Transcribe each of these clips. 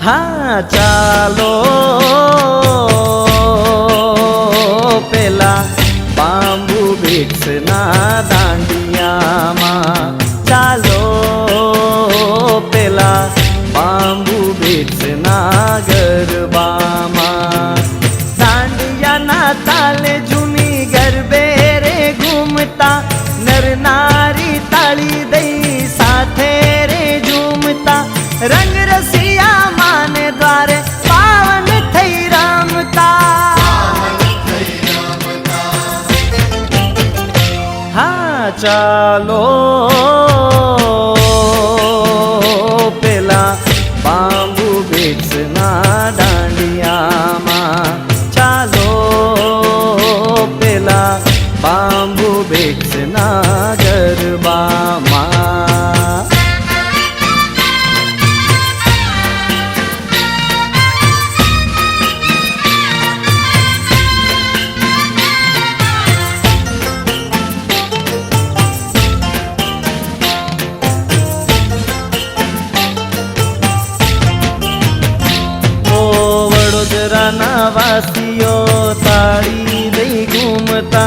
हाँ चालो पेला बांबू वृक्ष ना दांडिया मां, चालो पेला बांबू वृक्ष ना गरबा मां। दांडिया ना ताले झूमी गरबे रे घूमता, नर नारी ताली दई साथे रे झूमता। रंग रसिया माने द्वारे पावन थई रमता। हाँ चालो पेला बांबू वृक्ष ना दांडिया मां, चालो पेला बांबू वृक्ष ना गरबा मां। वडोदराना वासीओ ताળી દઈ ઘૂમતા,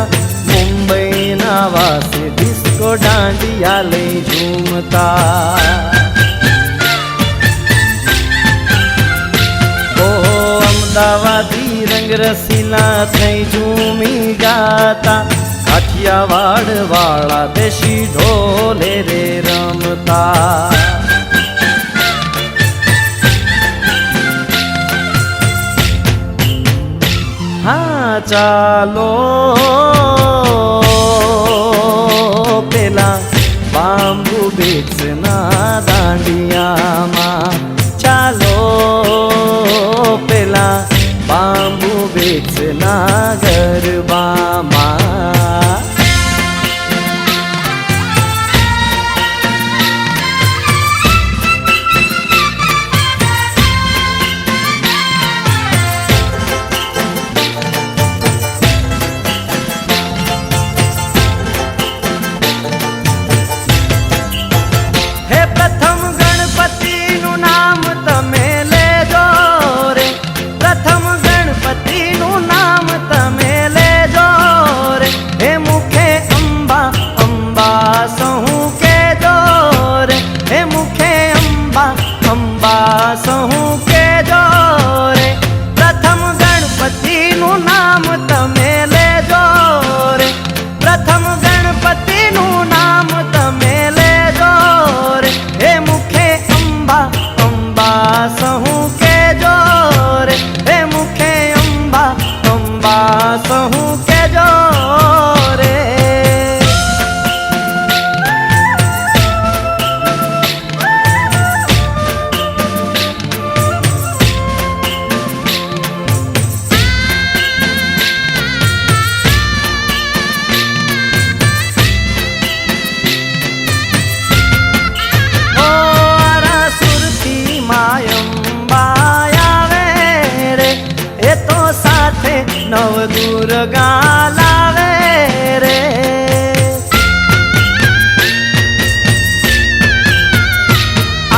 મુંબઈના વાસી ડિસ્કો દાંડિયા લઈ ઝૂમતા। ઓ અમદાવાદી રંગ રસીલા થઈ ઝૂમી ગાતા, કાઠિયાવાડ વાળા દેશી ઢોલે રે રમતા। हाँ चालो पेला बांबू वृक्ष ना दांडिया मां, चालो पेला बांबू वृक्ष ना गरबा मां। नव दुर्गा लावे रे,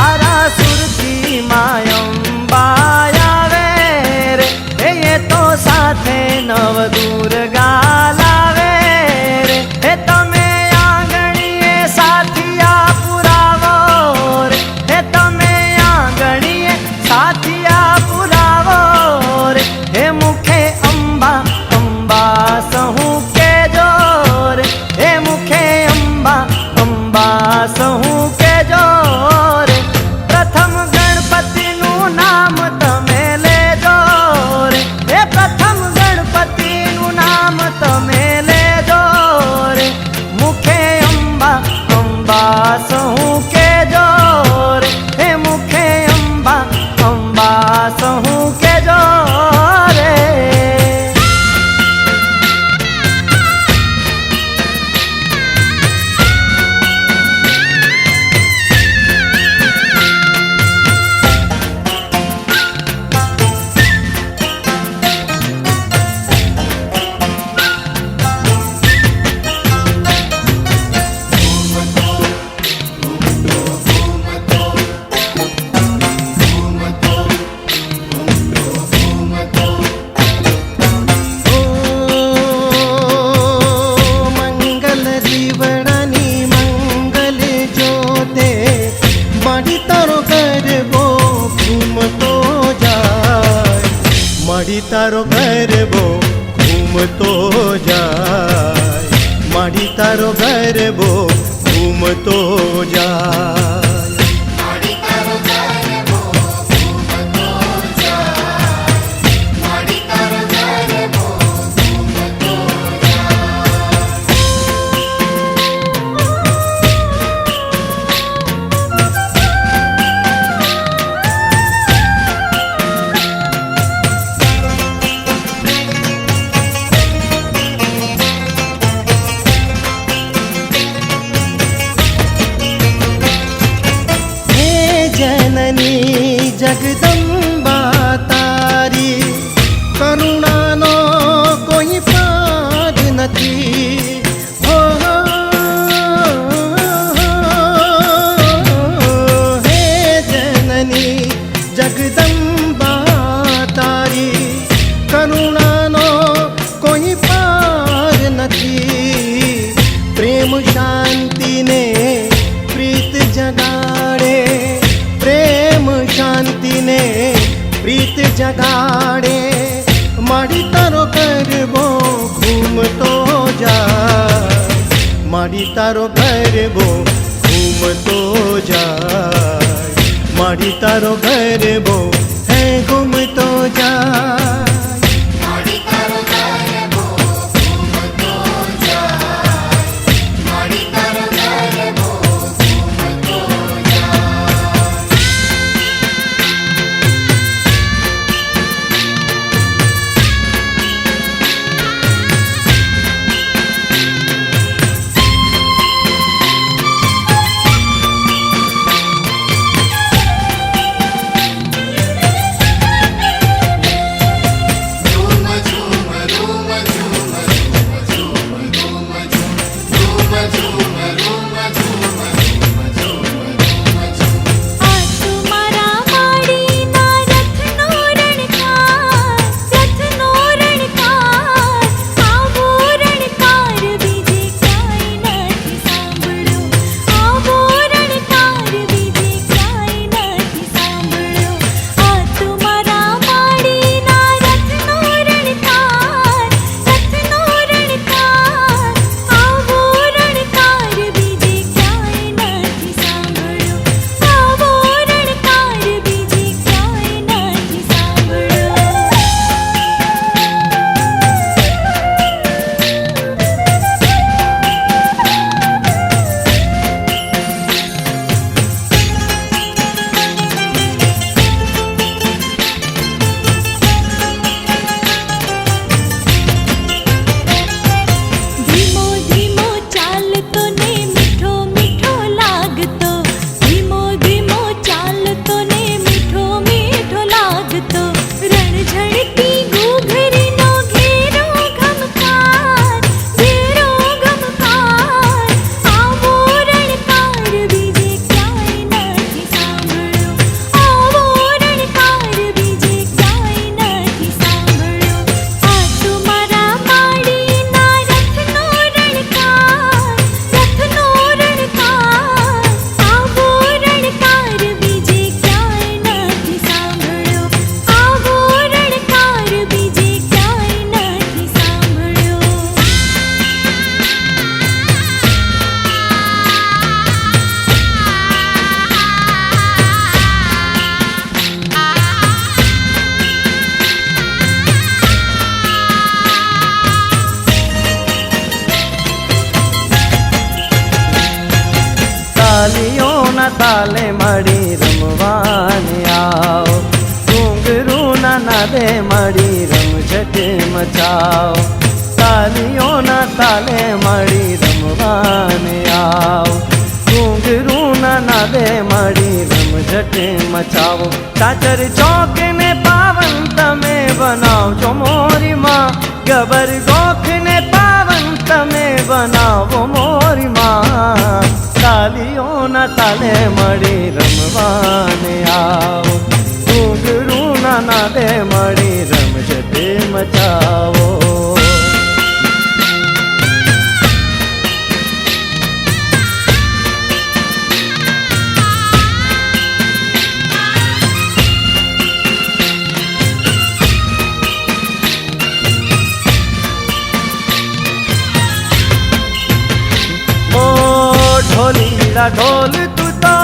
आरा सुरती मायंबा आवे रे, ये तो साथे नव दुर्गा लावे रे। हे तमे आंगणीए साथिया पुरावो रे, हे तमे आंगणीए साथिया पुरावो रे। हे मुखे अंबा તારો ગરબો ઘૂમતો જાય, માડી તારો ગરબો ઘૂમતો જાય. જગદંબા તારી કરુણાનો કોઈ પાર નથી. હો હે જનની જગદંબા તારી કરુણાનો કોઈ પાર નથી. પ્રેમ શાંતિને પ્રીત જગાડે, પ્રેમ શાંતિને પ્રીત જગાડે. માડી તારો ગરબો ઘૂમતો જાય, માડી તારો ગરબો ઘૂમતો જાય, માડી તારો ગરબો હે ઘૂમતો જાય. તાલીઓના તાલે મળી રમવાની આવ, ઘૂંઘરૂના નાદે મળી રમઝટ મચાવ. તાલીઓના તાલે મળી રમવાની આવ, ઘૂંઘરૂના નાદે મળી રમઝટ મચાવો. ચાચર ચોક ને પાવન તમે બનાવજો મોરી માં, ગબર ગોખ ને પાવન તમે બનાવો મોરી માં. તાલીઓના તાલે મળી રમવાને આવો, ઘૂંઘરૂના નાદે મળી રમઝટ મચાવો. ઢોલીલા ઢોલ તું તો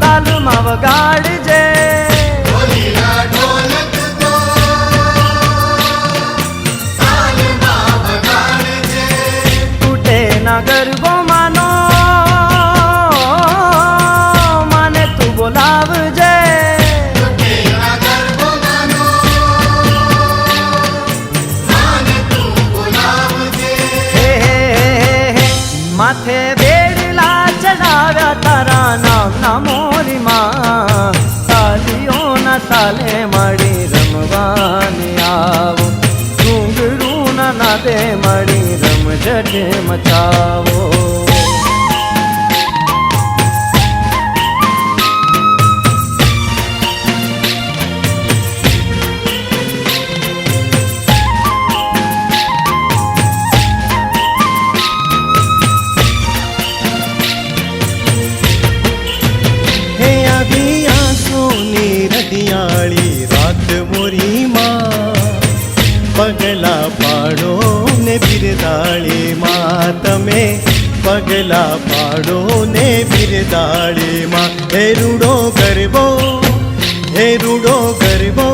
તાલમાં વગાડજે. તૂટે ના ગરબો માનો માને તું બોલાવજે. માથે બેડલા ચડાવ્યા તારા નામના મોરીમાં. તાલીઓના તાલે મળી રમવાની આવો. ઘૂંઘરૂના નાદે મળી રમઝટ મચાવો. રડિયાળી રાત મોરી માં પગલા પાડો ને બિરદાળી માં. તમે પગલા પાડો ને બિરદાળી માં. હે રૂડો ગરબો, હે રૂડો ગરબો,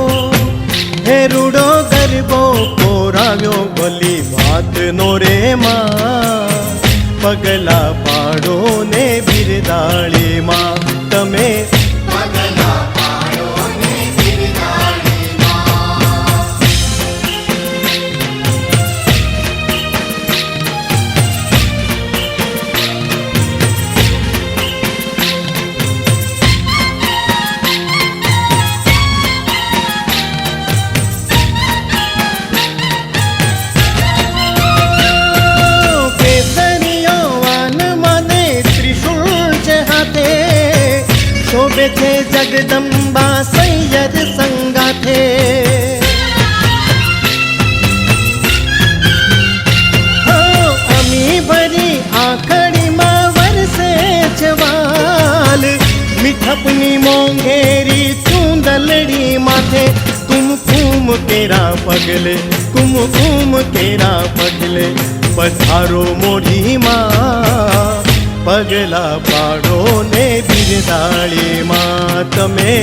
હે રૂડો ગરબો કોરાવ્યો ભલી વાત નો રે માં. પગલા પાડો ને બિરદાળી માં. તમે શોભે છે જગદંબા સૈયદ સંગાથે. અમી ભરી આખડીમાં વરસે છે વાલ. મીઠપની મોંઘેરી ચૂંદલડી માથે. કુમકુમ કેરા પગલે, કુમકુમ કેરા પગલે પધારો મોઢીમાં. પગલા પાડો ને બિરદાળી માં. તમે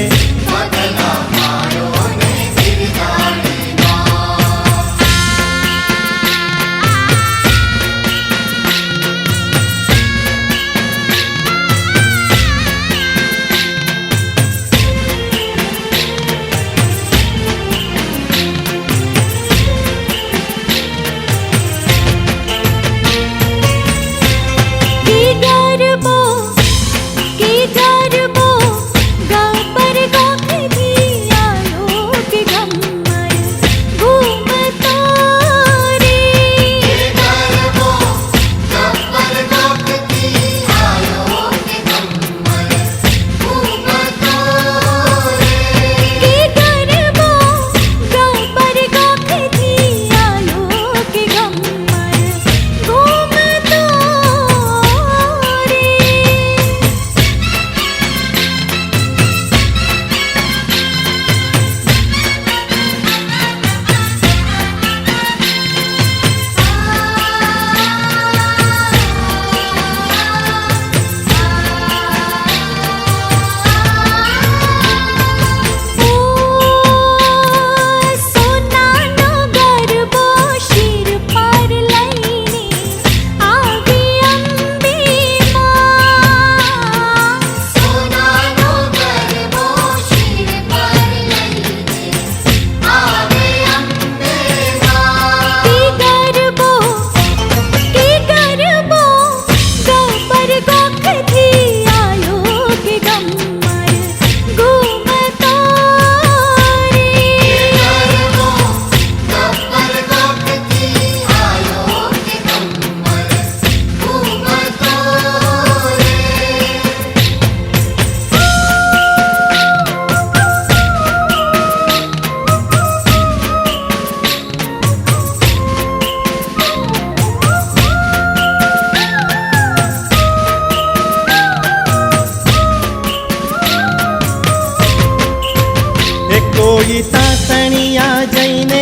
કોઈ તાતણિયા જઈને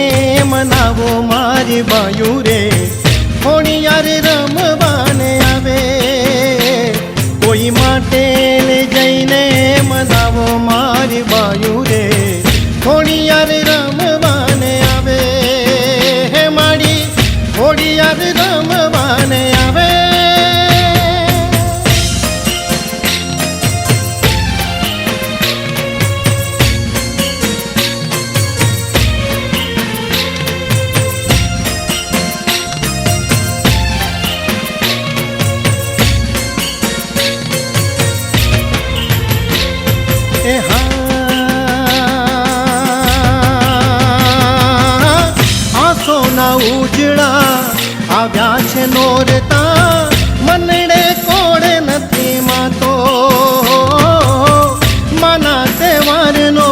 મનાવો મારી બાયુ રે હોણિયાર રમવાને આ આવ્યા છે નોરતા મનડે કોડે નથી માતો માના તહેવારનો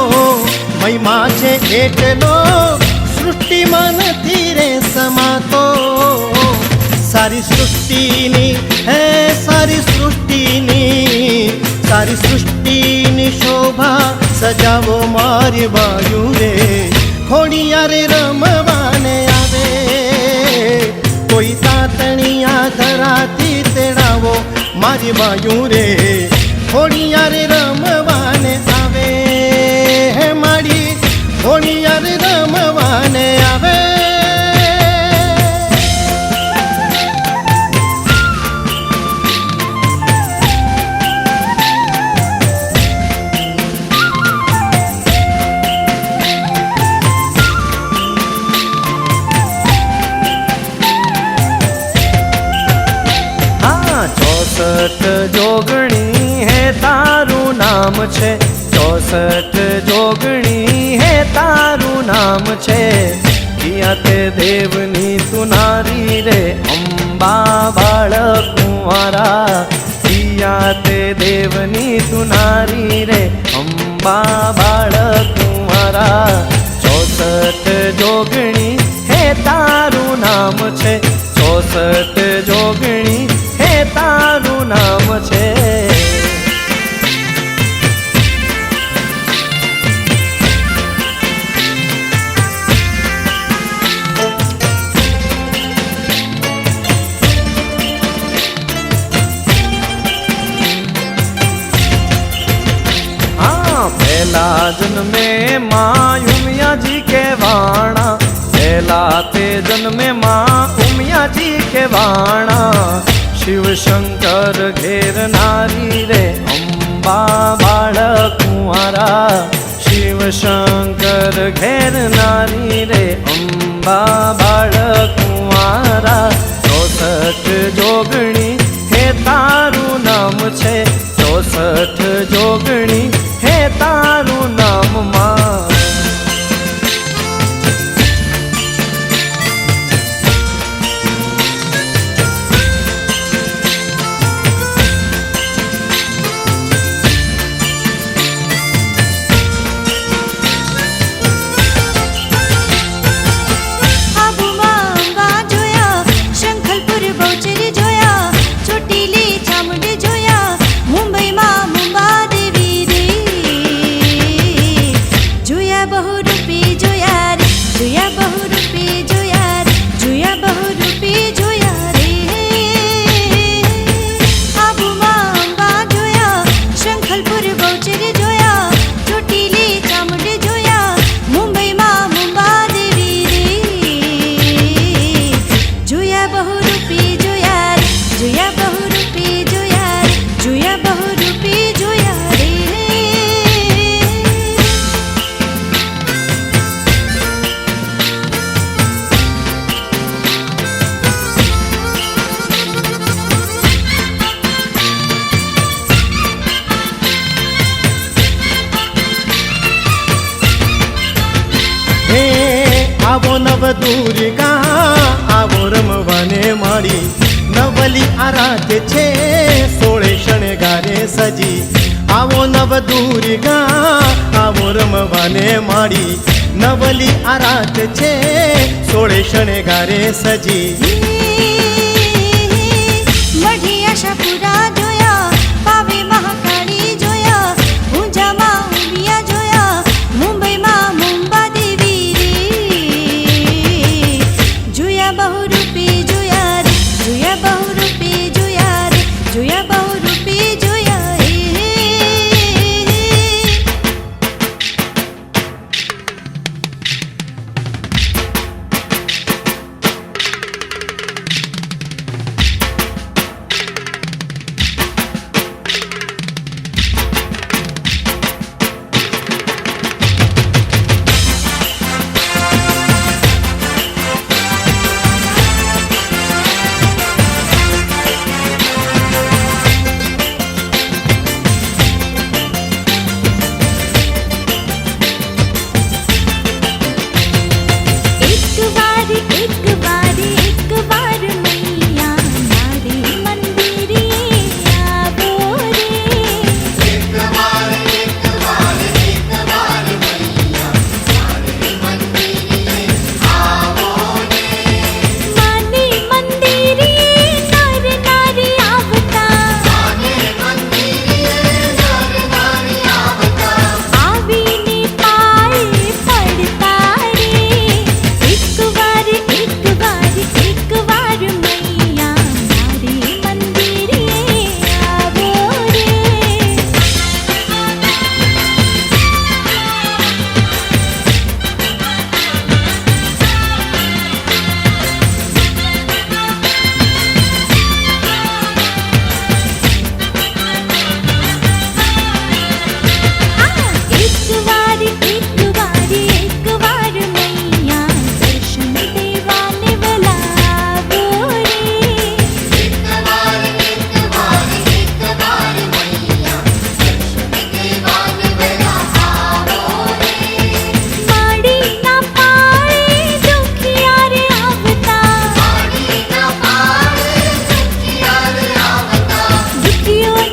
મહિમા છે એટલો સૃષ્ટિમાં નથી રે સમાતો સારી સૃષ્ટિની હે સારી સૃષ્ટિની શોભા સજાવો મારી બાજુ રે ખોડિયાર રમવાને આવે કોઈ તાતણિયા ધરાથી તેડાવો મારી બાજુ રે ખોડિયાર રમવાને આવે હે મારી ખોડિયાર રમવાને આવે જોગણી હે તારું નામ છે 64 જોગણી હે તારું નામ છે કિયા તે દેવની તું નારી રે અંબા બાળ કુંવારા કિયા તે દેવની તું નારી રે અંબા બાળ કુંવારા 64 જોગણી હે તારું નામ છે 64 જોગણી હે તારું નામ છે पहला जन्मे माँ उमिया जी के वाणा पहला ते जन्मे माँ उमिया जी के वाणा शिव शंकर घेर नारी रे अंबा बाळ कुंवारा शिव शंकर घेर नारी रे अंबा बाळ कुंवारा 64 जोगणी हे तारू नाम छे 64 जोगणी हे तारू नाम मां આવો નવ દુર્ગા આવો રમવાને મારી નવલી આરાધ્ય છે 16 શણગારે સજી આવો નવ દુર્ગા આવો રમવાને મારી નવલી આરાધ્ય છે 16 શણગારે સજી મઢી આશાપુરા જોયા પાવે મહાકાળી જોયા ઊંઝામાં ઉમિયા જોયા મુંબઈમાં મુંબા દેવી રે જોયા બહુરૂપી જોયા રે જોયા બહુરૂપી જોયા રે જોયા બહુરૂપી જોયા રે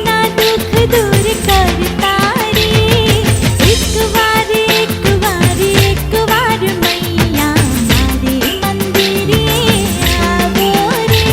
ના દુઃખ દૂર કરતા રે એક વાર મૈયા મારે મંદિરે આવો રે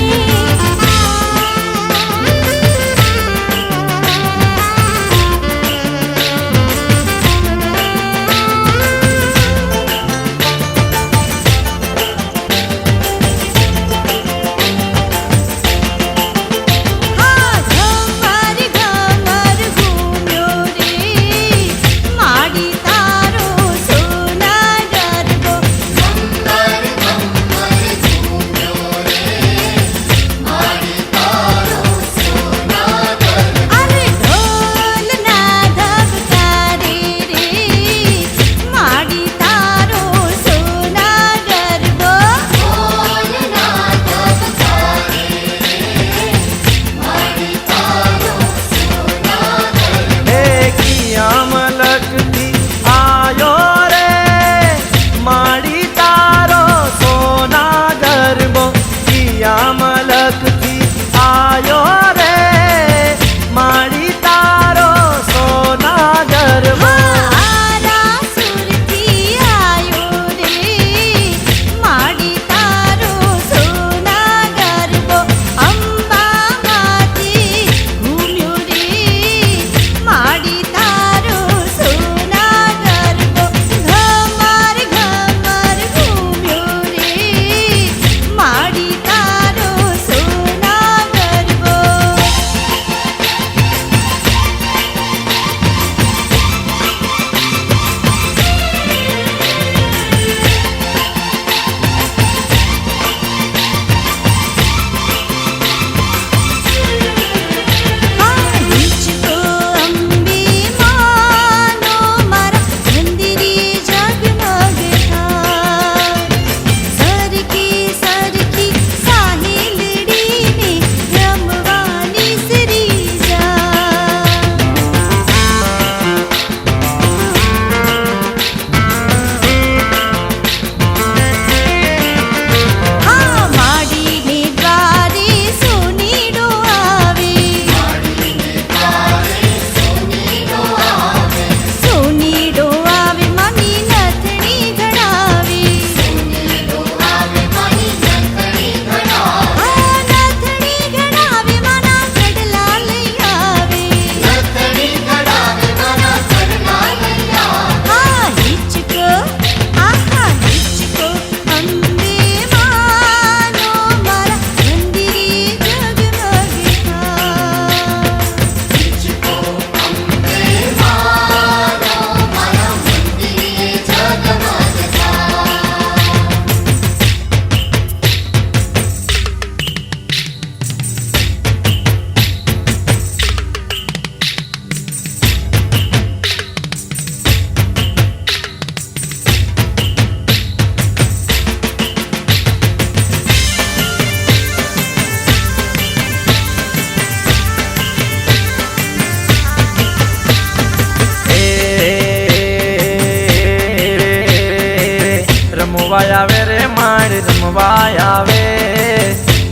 રમવાય આવે રે માડી રમવાય આવે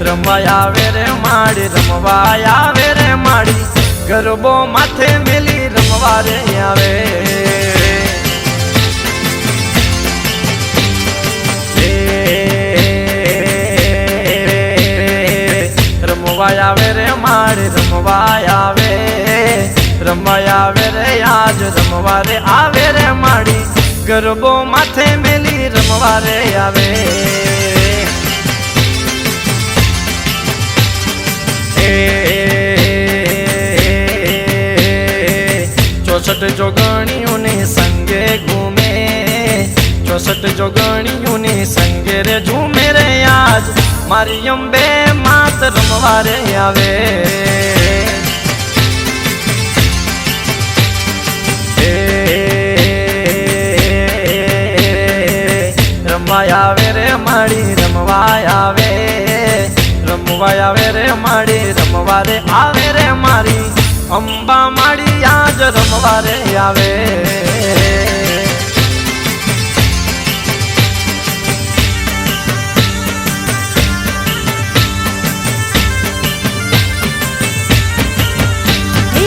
રમવાય આવે રે માડી રમવાય આવે રે માડી ગરબો માથે મેલી રમવા રે આવે રમવાય આવે રે માડી રમવાય આવે રમવાય આવે રે આજ રમવા રે આવે રે માડી ગરબો માથે મેલી રમવા રે આવે 64 જોગણીઓને સંગે ઘૂમે 64 જોગણીઓને સંગે રે ઝૂમે રે આજ મારી અંબે માત રમવા રે આવે રમવાય આવે રે માડી રમવાય આવે રમવાય આવે રે માડી રમવા રે આવે રે મારી અંબા માડી આજ રમવા રે આવે એ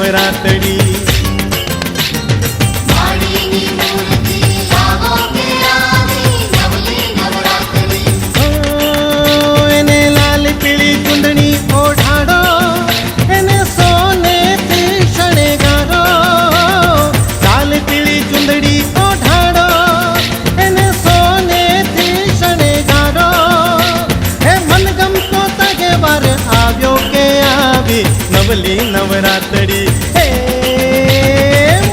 નવરાતડી માડીની મૂર્તિ લાવો કે આવી નવલી નવરાત્રી એને લાલ પીળી ચૂંદણી ઓઢાડો એને સોનેથી શણગારો લાલ પીળી ચૂંદડી ઓઢાડો એને સોનેથી શણગારો હે મનગમતો તહેવાર આવ્યો કે આવી નવલી નવરાતડી હે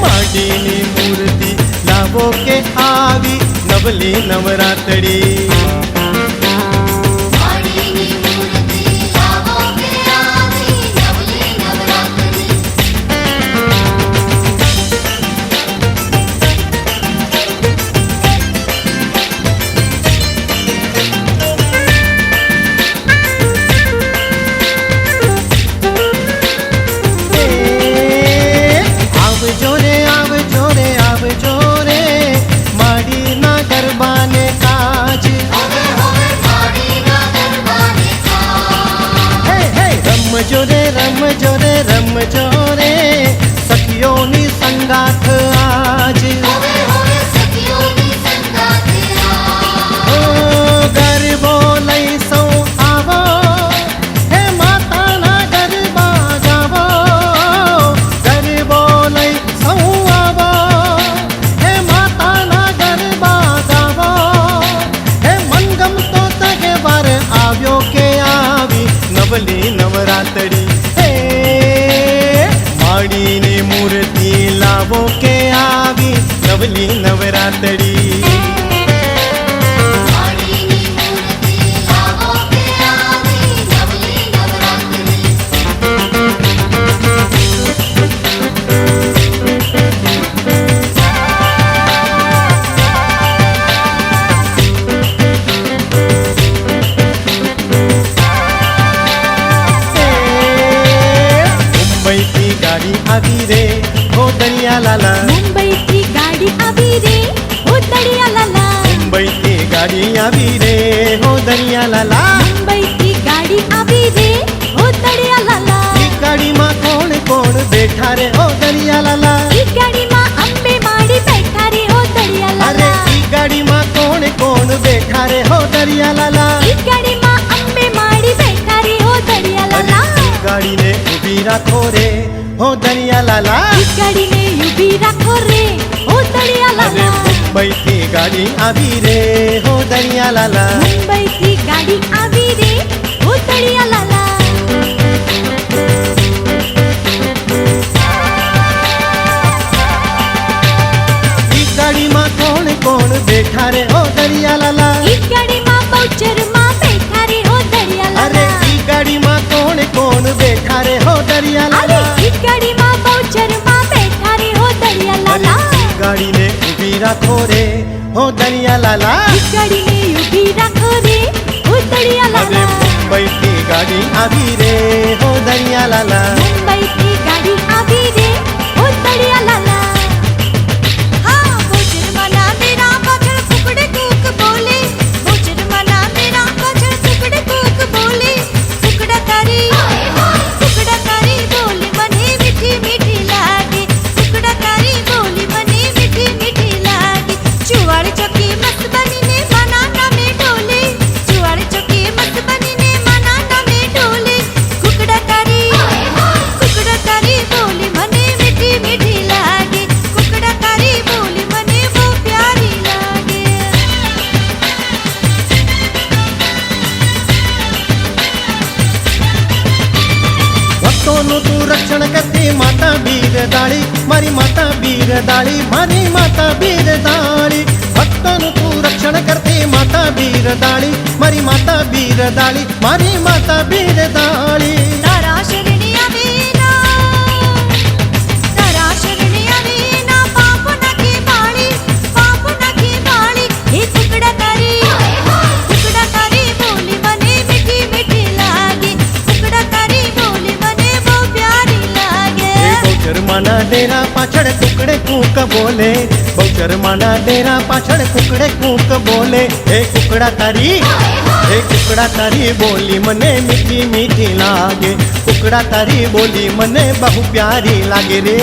માડીની મૂર્તિ લાવો કે આવી નવલી નવરાતડી માડીની મૂર્તિ લાવો કે આવી નવલી નવરાત્રી આવજો રે આવજો રે આવજો રે માડીના ગરબાને કાજ હવે હવે માડીના દરબારે કા હે હે રમજો રે રમજો રે રમજો રે સખીઓની સંગાથ આજ હવે હવે સખીઓની સંગાથે આ ઓ ગરબો લઈ સૌ આવો હે માતાના ગરબા ગાવો ગરબો લઈ સૌ આવો હે માતાના ગરબા ગાવો હે મનગમતો તહેવાર આવ્યો કે આવી નવલી નવરાતડી હે માડીની મૂર્તિ લાવો કે આવી નવલી નવરાતડી માડીની મૂર્તિ લાવો કે આવી નવલી નવરાત્રી મુંબઈથી ગાડી આવી રે હો દરિયા લાલા મુંબઈથી ગાડી આવી રે ઓ દરિયા લાલા મુંબઈથી ગાડી આવી રે હો દરિયા લાલા મુંબઈથી ગાડી આવી રે ઓ દરિયા લાલા ઈ ગાડીમાં કોણ કોણ બેઠા રે હો દરિયા લાલા ઈ ગાડીમાં અંબે માડી બેઠા રે ઓ દરિયા અરે લાલા ઈ ગાડીમાં કોણ કોણ બેઠા રે હો દરિયા લાલા ઈ ગાડીમાં અંબે માડી બેઠા રે ઓ દરિયા અરે લાલા ઈ ગાડીને ઊભી રાખો રે હો દરિયા લાલા ઈ ગાડીને ઊભી રાખો રે ઓ દરિયા અરે લાલા મુંબઈથી ગાડી આવી રે હો દરિયા લાલા મુંબઈથી ગાડી આવી રે ઓ દરિયા લાલા ઈ ગાડીમાં કોણ કોણ બેઠા રે હો દરિયા લાલા ઈ ગાડીમાં બહુચરમાં બેઠા રે ઓ દરિયા અરે લાલા ઈ ગાડીમાં કોણ કોણ બેઠા રે હો દરિયા અરે લાલા ઈ ગાડીમાં બહુચરમાં બેઠા રે ઓ દરિયા અરે લાલા ઈ ગાડીને ઊભી રાખો રે હો દરિયા લાલા ઈ ગાડીને ઊભી રાખો રે ઓ દરિયા અરે લાલા મુંબઈથી ગાડી આવી રે હો દરિયા લાલા મુંબઈથી ગાડી આવી રે ઓ દરિયા લાલા હા બહુચરમાં ના તેરા પાછળ કુકડે કૂક બોલે બહુચરમાં ના તેરા પાછળ કુકડે કૂક બોલે કુકડા તારી બોલી મને મીઠી મીઠી લાગે કુકડા તારી બોલી મને મીઠી મીઠી લાગે ચુવાડ ચોકી મસ્ત બનીને માના નામે ડોલે ચુવાડ ચોકી મસ્ત બનીને માના નામે ડોલે કુકડા તારી બોલી મને મીઠી મીઠી લાગે કુકડા તારી બોલી મને બહુ પ્યારી લાગે ભક્તોનું તું રક્ષણ કરતી માતા બીરદાળી મારી માતા બીરદાળી મારી માતા બીરદાળી ભક્તોનું તું રક્ષણ કરતી માતા બીરદાળી મારી માતા બીરદાળી મારી માતા બીરદાળી તારા શરણે આવીના પાપ નાખી બાળી હે કુકડા તારી બોલી મને મીઠી મીઠી લાગે કુકડા તારી બોલી મને બહુ પ્યારી લાગે એ બહુચરમાના ડેરા પાછળ ટુકડે કૂક બોલે બહુચર શર્માના ડેરા પાછળ કુકડે કૂક બોલે, હે કુકડા તારી બોલી મને મીઠી મીઠી લાગે, કુકડા તારી બોલી મને બહુ પ્યારી લાગે રે.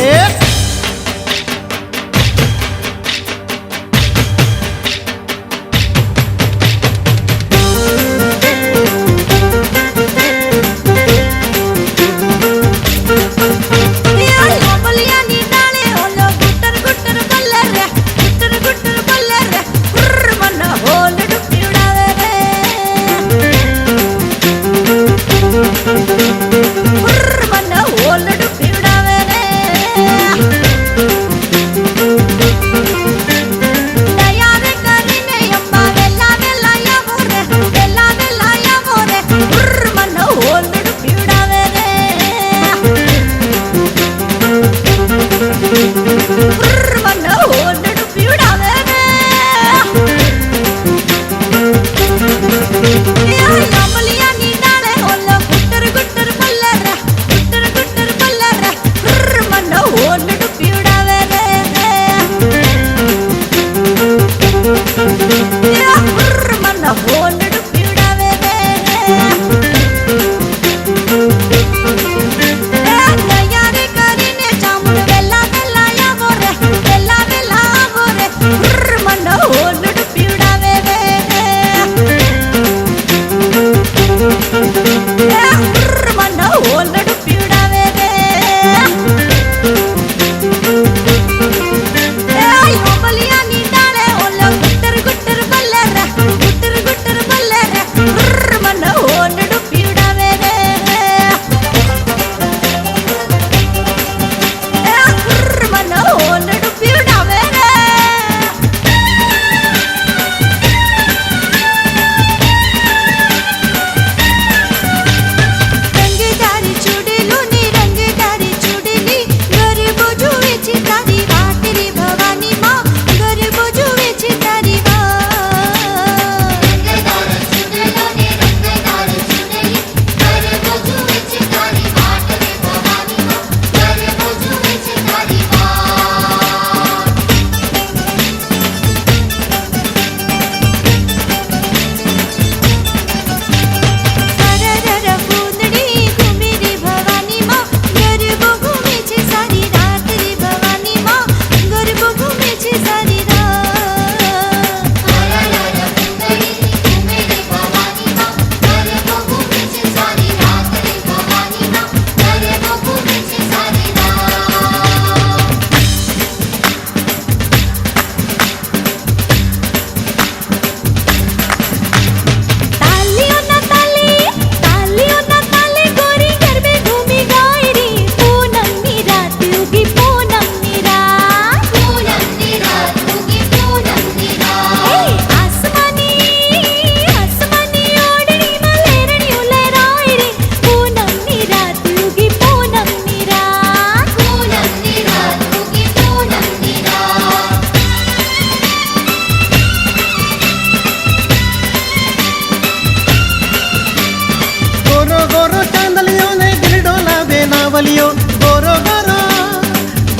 નાવલિયો ગોરો ગોરો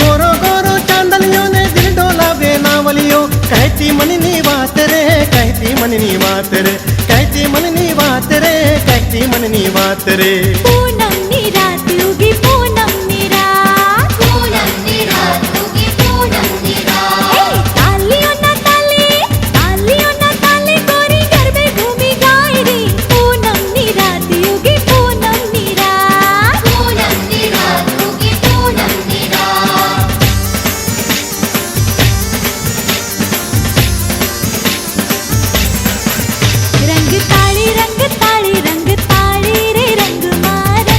ગોરો ગોરો ચાંદલિયો ને દિલ ડોલાવે નાવલિયો કહેતી મનની વાત રે કહેતી મનની વાત રે કહેતી મનની વાત રે કહેતી મનની વાત રે પૂનમની રાત ઉગી પૂનમની રાત પૂનમની રાત ઉગી પૂનમની રાત તાલીઓના તાલે ગોરી ગરબે ઘૂમી ગાય રે પૂનમની રાત ઉગી પૂનમની રાત પૂનમની રાત ઉગી પૂનમની રાત રંગ તાળી રે રંગ મારા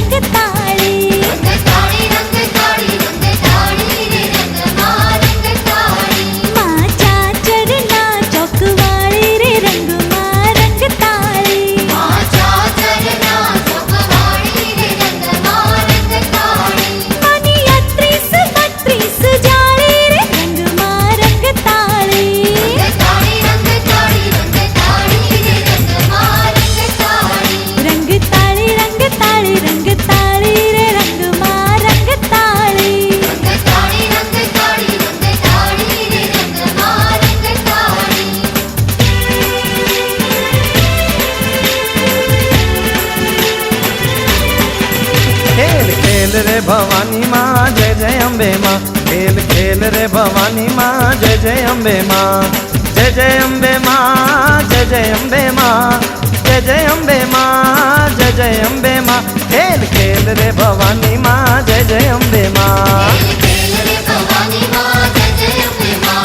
रे भवानी माँ जय जय अम्बे माँ, खेल खेल रे भवानी माँ जय जय अम्बे माँ, जय जय अम्बे माँ, जय जय अम्बे माँ, जय जय अम्बे माँ, जय जय अम्बे माँ, खेल खेल रे भवानी माँ जय जय अम्बे माँ। खेल रे भवानी माँ जय जय अम्बे माँ।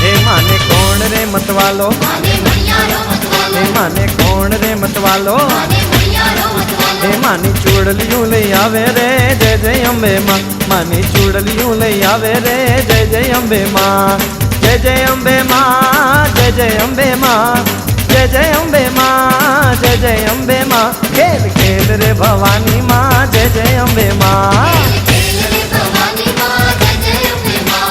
हे माने कौन रे मतवालो, माने मणियारो मतवालो, हे माने कौन रे मतवालो, माने मणियारो मतवालो। हे मानी चूड़लियों ले आवे रे जय जय अम्बे माँ, मानी चूड़लियों ले आवे रे जय जय अम्बे माँ, जय जय अम्बे माँ, जय जय अम्बे माँ, जय जय अम्बे माँ, जय जय अम्बे माँ, खेल खेल रे भवानी माँ जय जय अम्बे माँ। खेल रे भवानी माँ जय जय अम्बे माँ।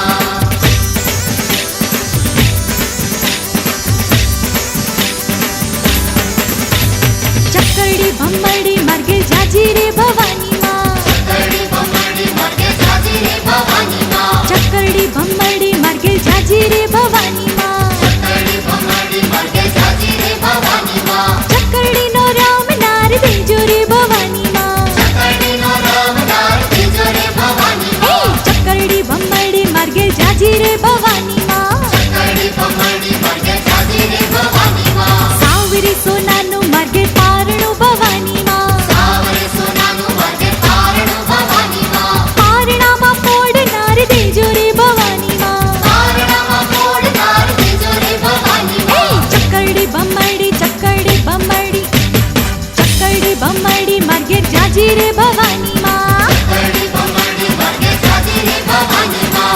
चक्करडी भम्मरडी मर्गे जाजी रे भवानी माँ। चक्करडी भम्मरडी मर्गे जाजी रे भवानी माँ। चक्करडी भम्मरडी मर्गे जाजी रे भवानी माँ। चक्करडी भम्मरडी मर्गे जाजी रे भवानी माँ। चक्करडी नो राम नार देजो रे भवानी माँ। चक्करडी नो राम नार देजो रे भवानी माँ। चक्करडी भम्मरडी मर्गे जाजी रे भवानी माँ। चक्करडी भम्मरडी मर्गे जाजी रे भवानी माँ। सावरी सोनानु मर्गे पारणु भवानी माँ। सावरी सोनानु मर्गे पारणु भवानी माँ। पारणामा पोडनार देजो रे भवानी माँ। पारणामा पोडनार देजो रे भवानी माँ। चक्करडी भम्मरडी चक्करडी भम्मरडी चक्करडी भम्मरडी मर्गे जाजी रे भवानी माँ। चक्करडी भम्मरडी मर्गे जाजी रे भवानी माँ।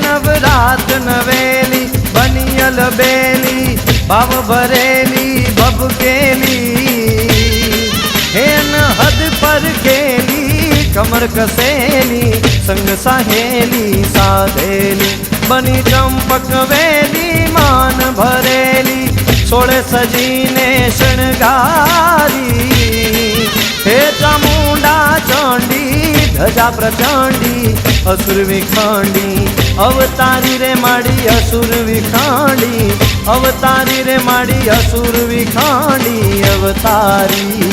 नवरात नवेली बनियल बेली भाव भरेली भभकेली, हे न हद पर खेली कमर कसेली, संग सहेली साधेली बनी चंपक वेली मान भरेली, सोड़े सजीने शृंगारी, हे चामुंडा चंडी धजा प्रचंडी असुर विखांडी, अवतारी रे माड़ी असुर विखांडी, अवतारी रे माड़ी असुर विखांडी अवतारी।